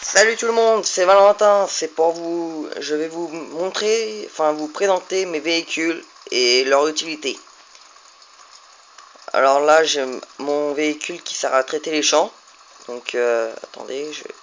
Salut tout le monde, c'est Valentin, c'est pour vous, je vais vous montrer, enfin vous présenter mes véhicules et leur utilité. Alors là j'ai mon véhicule qui sert à traiter les champs, donc attendez, je vais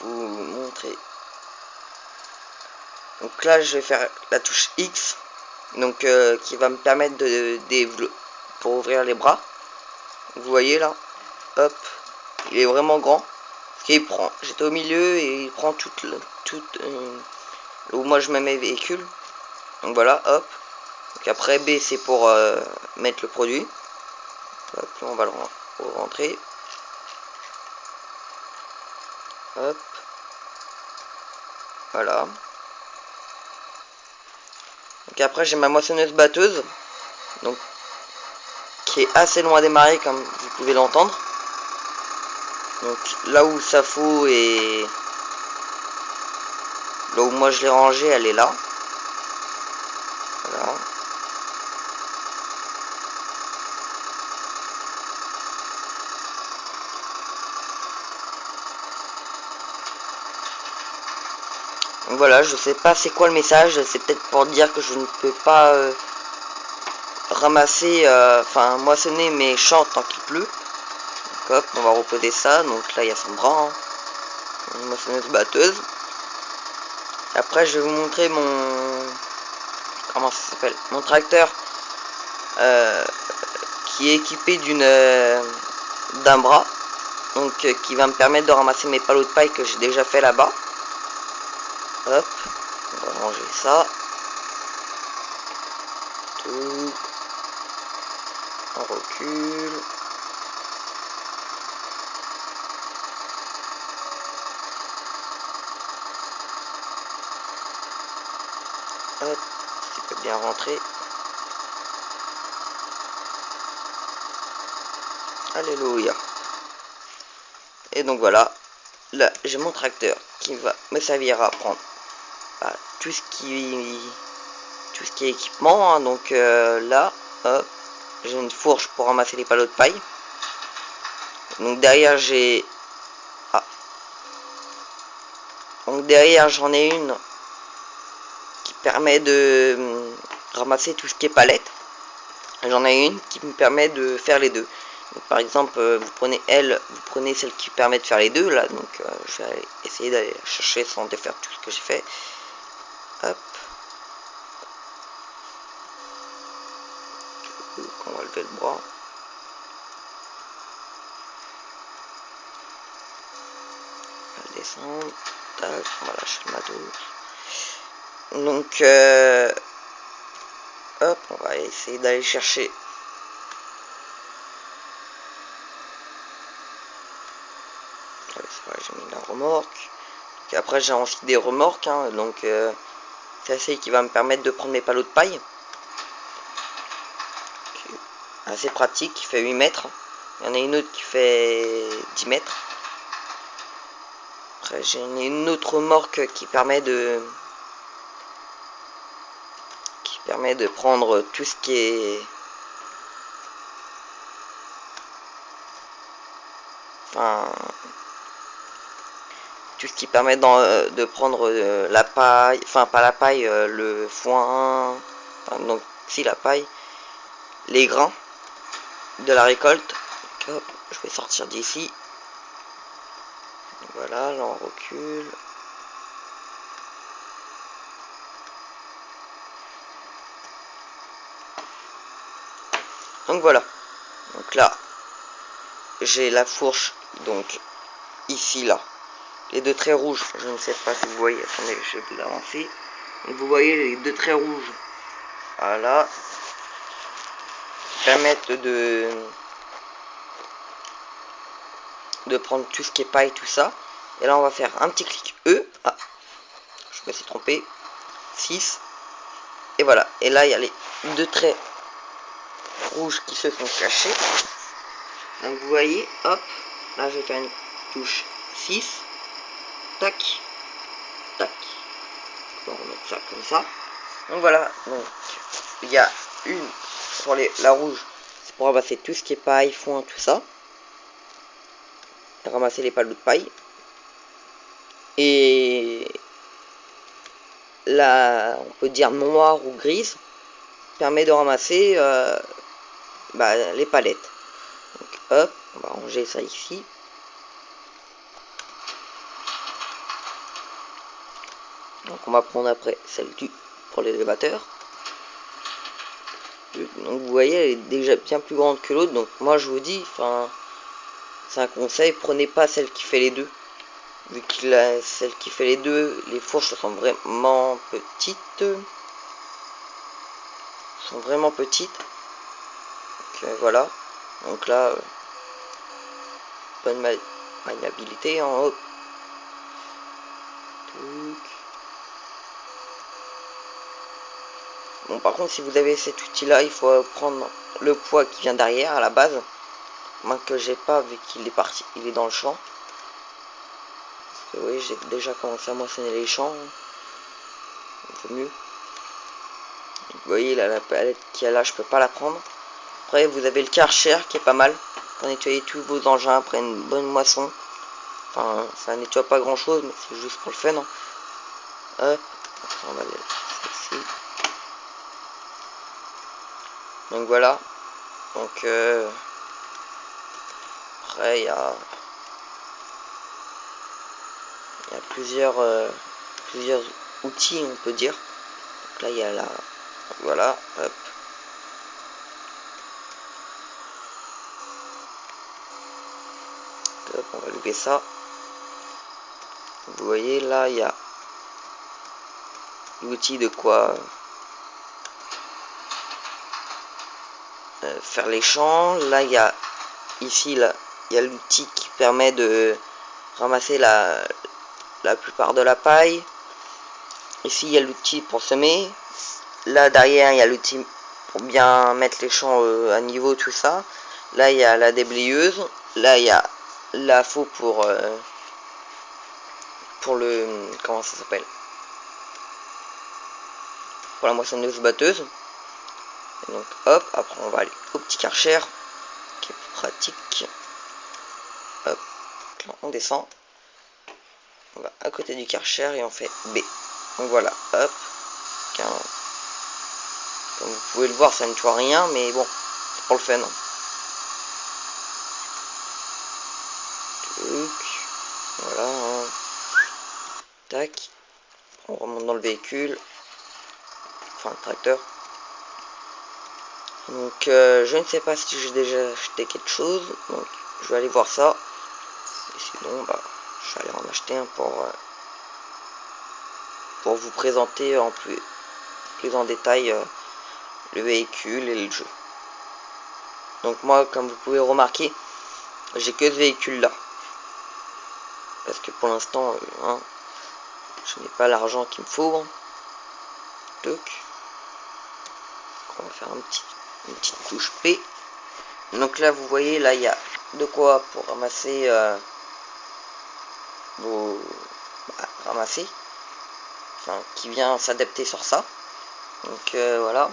vous montrer. Donc là je vais faire la touche X, donc qui va me permettre pour ouvrir les bras. Vous voyez là, hop, il est vraiment grand. Parce qu'il prend, j'étais au milieu et il prend où moi je mets mes véhicules. Donc voilà, hop. Donc après B c'est pour mettre le produit. Hop, on va le rentrer. Hop. Voilà. Donc après j'ai ma moissonneuse batteuse. Donc qui est assez loin des marais comme vous pouvez l'entendre. Donc là où ça fout et là où moi je l'ai rangé, elle est là. Voilà. Donc voilà, je sais pas c'est quoi le message, c'est peut-être pour dire que je ne peux pas ramasser, enfin moissonner mes champs tant qu'il pleut. Donc hop, on va reposer ça, donc là il y a son bras, hein. Une moissonneuse batteuse. Après je vais vous montrer comment ça s'appelle, mon tracteur qui est équipé d'un bras, donc qui va me permettre de ramasser mes palots de paille que j'ai déjà fait là-bas. Hop, on va ranger ça. Tout. On recule. Hop, tu peux bien rentrer. Alléluia. Et donc voilà, là j'ai mon tracteur qui va me servir à prendre tout ce qui est équipement, hein. Donc là, hop, j'ai une fourche pour ramasser les palots de paille. Donc derrière j'ai donc derrière j'en ai une qui permet de ramasser tout ce qui est palette. J'en ai une qui me permet de faire les deux. Donc, par exemple, vous prenez vous prenez celle qui permet de faire les deux là. Donc je vais essayer d'aller chercher sans défaire tout ce que j'ai fait. Hop. On va lever le bras. On va descendre. Tac, on va lâcher le matos. Donc hop, on va essayer d'aller chercher. C'est vrai, j'ai mis la remorque. Et après j'ai aussi des remorques, hein, donc c'est assez qui va me permettre de prendre mes palots de paille. Assez pratique, qui fait 8 mètres. Il y en a une autre qui fait 10 mètres. Après j'ai une autre remorque qui permet de prendre tout ce qui est tout ce qui permet de prendre la paille, enfin pas la paille, le foin, enfin, donc si la paille, les grains de la récolte. Donc, hop, je vais sortir d'ici. Voilà, là on recule. Donc voilà. Donc là, j'ai la fourche, donc ici là. Les deux traits rouges, je ne sais pas si vous voyez, attendez, je vais l'avancer. Vous voyez les deux traits rouges. Voilà. Permettent de prendre tout ce qui est paille, tout ça. Et là on va faire un petit clic E. Ah, je me suis trompé. 6. Et voilà. Et là il y a les deux traits rouges qui se sont cachés. Donc vous voyez, hop. Là je vais faire une touche 6. Tac. Tac. On va remettre ça comme ça. Donc voilà. Donc il y a une sur la rouge. C'est pour ramasser tout ce qui est paille, foin, tout ça. ramasser les palettes de paille. Et la, on peut dire noire ou grise, permet de ramasser les palettes. Donc hop, on va ranger ça ici. Donc on va prendre après celle pour l'élévateur. Donc vous voyez, elle est déjà bien plus grande que l'autre. Donc moi je vous dis, enfin, c'est un conseil, prenez pas celle qui fait les deux. Vu qu'il a celle qui fait les deux, les fourches sont vraiment petites. Sont vraiment petites. Donc voilà. Donc là, bonne maniabilité en haut. Bon, par contre, si vous avez cet outil là, il faut prendre le poids qui vient derrière à la base. Moi que j'ai pas, vu qu'il est parti, il est dans le champ. Parce que oui, j'ai déjà commencé à moissonner les champs. Un peu mieux. Vous voyez là, la palette qu'il y a là, je peux pas la prendre. Après, vous avez le Karcher qui est pas mal pour nettoyer tous vos engins après une bonne moisson. Enfin, ça nettoie pas grand chose, mais c'est juste pour le fun. Hein. Hop, on va ici. Donc voilà. Donc après, il y a plusieurs outils, on peut dire. Donc là, il y a la... Voilà, hop. Hop, on va lever ça. Vous voyez, là, il y a l'outil de quoi faire les champs. Là, il y a ici, là, il y a l'outil qui permet de ramasser la plupart de la paille. Ici, il y a l'outil pour semer. Là, derrière, il y a l'outil pour bien mettre les champs à niveau, tout ça. Là, il y a la déblayeuse. Là, il y a la faux pour le... Comment ça s'appelle? Pour la moissonneuse batteuse. Et donc, hop, après, on va aller au petit Karcher, qui est plus pratique. Hop, là, on descend. On va à côté du Karcher et on fait B. Donc voilà, hop. Comme vous pouvez le voir, ça ne nettoie rien, mais bon, c'est pour le fun. Voilà. Hein. Tac. On remonte dans le véhicule. Enfin, le tracteur. Donc, je ne sais pas si j'ai déjà acheté quelque chose. Donc, je vais aller voir ça. Et sinon, bah, je vais aller en acheter un pour vous présenter en plus en détail le véhicule et le jeu. Donc moi, comme vous pouvez remarquer, j'ai que ce véhicule là, parce que pour l'instant hein, je n'ai pas l'argent qu'il me faut. Hein. Donc on va faire une petite touche P. Donc là vous voyez, là il y a de quoi pour ramasser vos ramasser, enfin qui vient s'adapter sur ça. Donc voilà.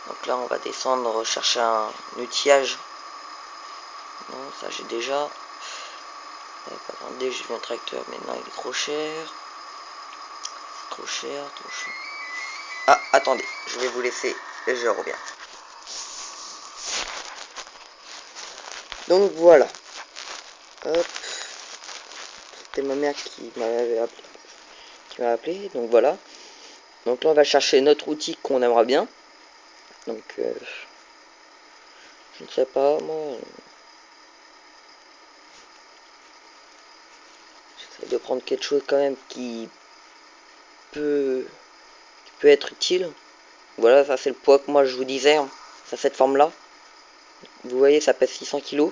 Donc là, on va descendre, rechercher un outillage. Non, ça j'ai déjà. Attendez, j'ai vu un tracteur, mais non, il est trop cher. Trop cher, trop cher. Ah, attendez, je vais vous laisser et je reviens. Donc voilà. Hop. C'était ma mère qui m'avait appelé. Qui m'a appelé. Donc voilà. Donc là, on va chercher notre outil qu'on aimerait bien. Donc, je ne sais pas, moi. J'essaie de prendre quelque chose quand même qui peut être utile. Voilà, ça c'est le poids que moi je vous disais. Hein. Ça cette forme là. Vous voyez, ça pèse 600 kg.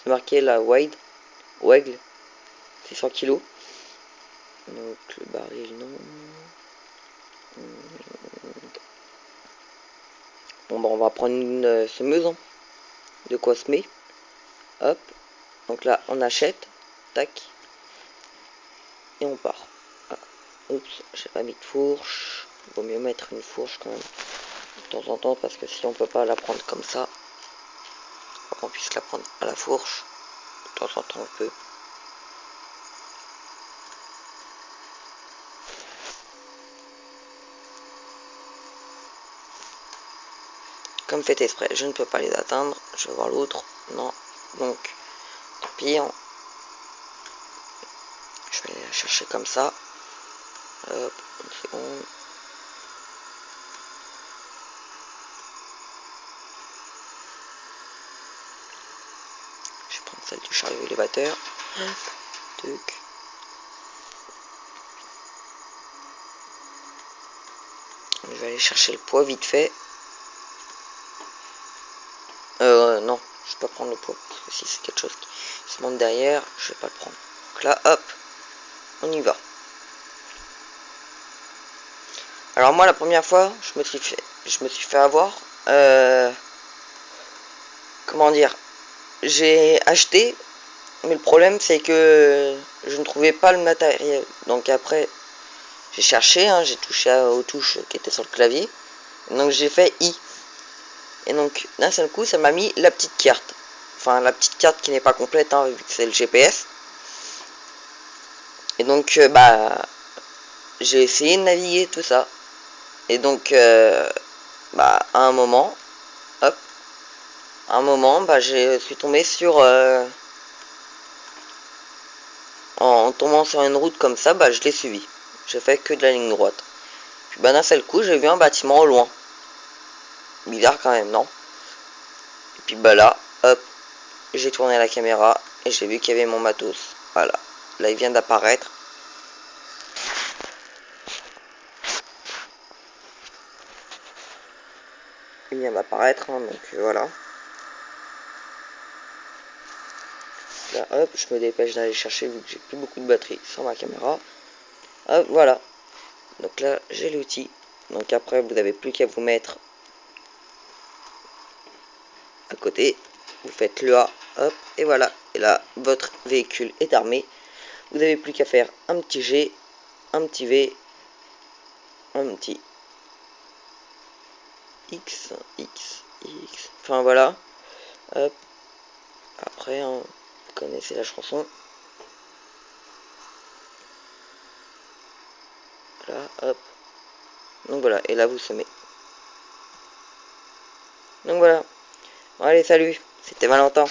C'est marqué la Wade. Wegle. 600 kg. Donc le baril, non. Bon, bah on va prendre une semeuse. Hein. De quoi semer. Hop. Donc là, on achète. Tac. Et on part. Ah. Oups, j'ai pas mis de fourche. Vaut mieux mettre une fourche quand même. De temps en temps, parce que si on peut pas la prendre comme ça, faut qu'on puisse la prendre à la fourche. temps en temps on peut. Comme fait exprès, je ne peux pas les atteindre. Je vais voir l'autre. Non. Donc, tant pis. Je vais la chercher comme ça. Hop, une seconde. Je vais prendre celle du chariot élévateur. Tuc. Je vais aller chercher le poids vite fait. Non, je vais pas prendre le poids. Parce que si c'est quelque chose qui se monte derrière, je vais pas le prendre. Donc là, hop, on y va. Alors moi, la première fois, je me suis fait avoir. Comment dire, j'ai acheté, mais le problème c'est que je ne trouvais pas le matériel. Donc après, j'ai cherché, hein, j'ai touché aux touches qui étaient sur le clavier. Donc j'ai fait I. Et donc d'un seul coup, ça m'a mis la petite carte. Enfin, la petite carte qui n'est pas complète, hein, vu que c'est le GPS. Et donc, j'ai essayé de naviguer tout ça. Et donc, à un moment, hop, je suis tombé sur... en tombant sur une route comme ça, je l'ai suivi. J'ai fait que de la ligne droite. Puis d'un seul coup, j'ai vu un bâtiment au loin. Bizarre quand même, non? Et puis là, hop, j'ai tourné la caméra et j'ai vu qu'il y avait mon matos. Voilà. Là, il vient d'apparaître. Il vient d'apparaître, hein, donc voilà. Là, hop, je me dépêche d'aller chercher vu que j'ai plus beaucoup de batterie sur ma caméra. Hop, voilà. Donc là, j'ai l'outil. Donc après, vous n'avez plus qu'à vous mettre à côté. Vous faites le A, hop, et voilà. Et là, votre véhicule est armé. Vous n'avez plus qu'à faire un petit G, un petit V, un petit X, X, X. Enfin voilà. Hop. Après, hein, vous connaissez la chanson. Voilà, hop. Donc voilà, et là vous semez. Donc voilà. Bon, allez, salut. C'était Valentin.